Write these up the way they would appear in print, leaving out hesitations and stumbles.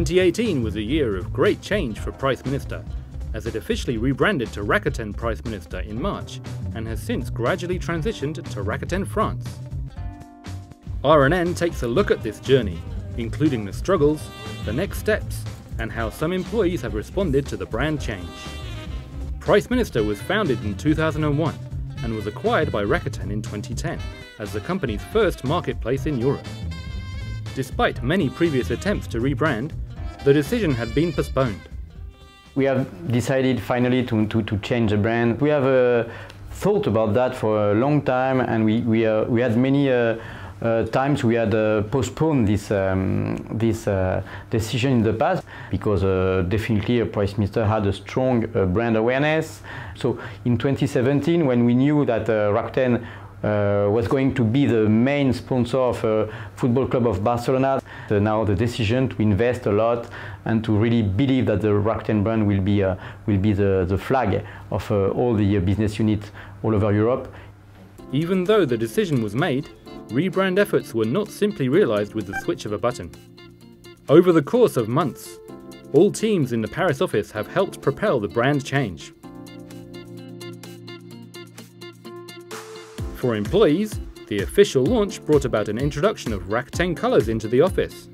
2018 was a year of great change for PriceMinister, as it officially rebranded to Rakuten PriceMinister in March and has since gradually transitioned to Rakuten France. RNN takes a look at this journey, including the struggles, the next steps, and how some employees have responded to the brand change. PriceMinister was founded in 2001 and was acquired by Rakuten in 2010 as the company's first marketplace in Europe. Despite many previous attempts to rebrand, the decision had been postponed. We have decided finally to change the brand. We have thought about that for a long time, and we had many times we had postponed this decision in the past because definitely PriceMinister had a strong brand awareness. So in 2017, when we knew that Rakuten was going to be the main sponsor of Football Club of Barcelona, now the decision to invest a lot and to really believe that the Rakuten brand will be the flag of all the business units all over Europe. Even though the decision was made, rebrand efforts were not simply realized with the switch of a button. Over the course of months, all teams in the Paris office have helped propel the brand change. For employees, the official launch brought about an introduction of Rakuten colours into the office.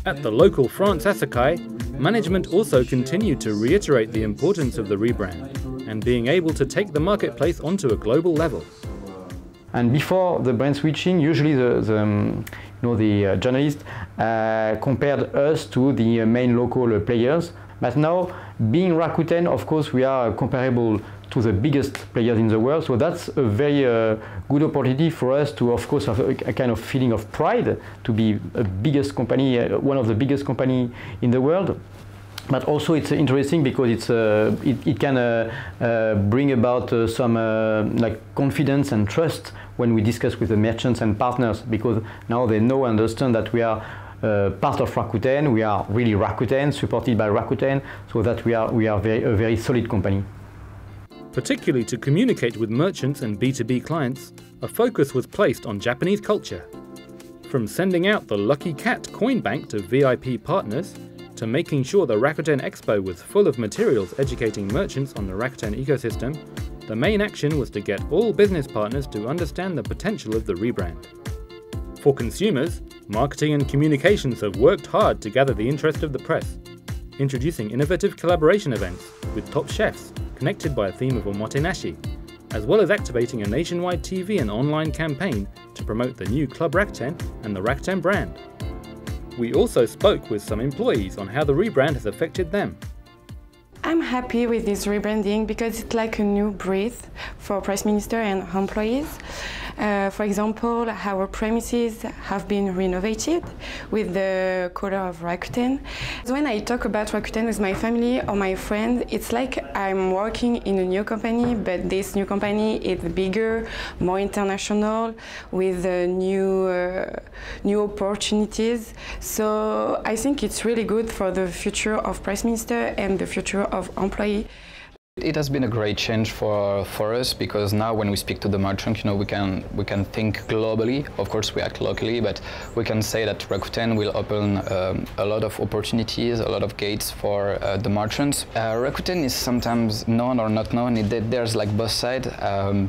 At the local France Asakai, management also continued to reiterate the importance of the rebrand and being able to take the marketplace onto a global level. And before the brand switching, usually the journalists compared us to the main local players. But now, being Rakuten, of course, we are comparable to the biggest players in the world. So that's a very good opportunity for us to, of course, have a kind of feeling of pride to be a biggest company, one of the biggest companies in the world. But also it's interesting because it can bring about some like confidence and trust when we discuss with the merchants and partners, because now they know and understand that we are part of Rakuten, we are really Rakuten, supported by Rakuten, so that we are a very solid company. Particularly to communicate with merchants and B2B clients, a focus was placed on Japanese culture. From sending out the Lucky Cat coin bank to VIP partners, to making sure the Rakuten Expo was full of materials educating merchants on the Rakuten ecosystem, the main action was to get all business partners to understand the potential of the rebrand. For consumers, marketing and communications have worked hard to gather the interest of the press, introducing innovative collaboration events with top chefs connected by a theme of omotenashi, as well as activating a nationwide TV and online campaign to promote the new Club Rakuten and the Rakuten brand. We also spoke with some employees on how the rebrand has affected them. I'm happy with this rebranding because it's like a new breath for PriceMinister and employees. For example, our premises have been renovated with the color of Rakuten. When I talk about Rakuten with my family or my friends, it's like I'm working in a new company, but this new company is bigger, more international, with new opportunities. So I think it's really good for the future of PriceMinister and the future of employees. It has been a great change for us, because now when we speak to the merchant, we can think globally. Of course, we act locally, but we can say that Rakuten will open a lot of opportunities, a lot of gates for the merchants. Rakuten is sometimes known or not known. There's like both sides.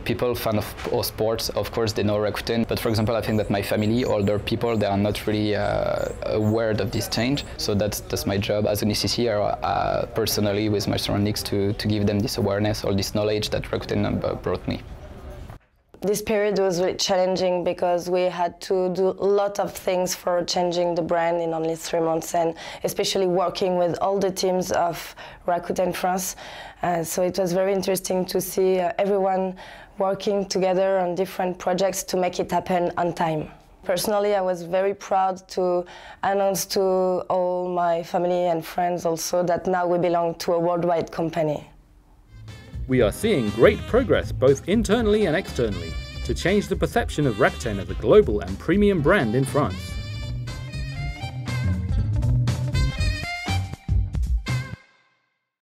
People fan of sports, of course, they know Rakuten. But for example, I think that my family, older people, they are not really aware of this change. So that's my job as an ECC, personally with my surroundings, to give them this awareness or this knowledge that Rakuten brought me. This period was really challenging because we had to do a lot of things for changing the brand in only 3 months, and especially working with all the teams of Rakuten France. So it was very interesting to see everyone working together on different projects to make it happen on time. Personally, I was very proud to announce to all my family and friends also that now we belong to a worldwide company. We are seeing great progress both internally and externally to change the perception of Rakuten as a global and premium brand in France.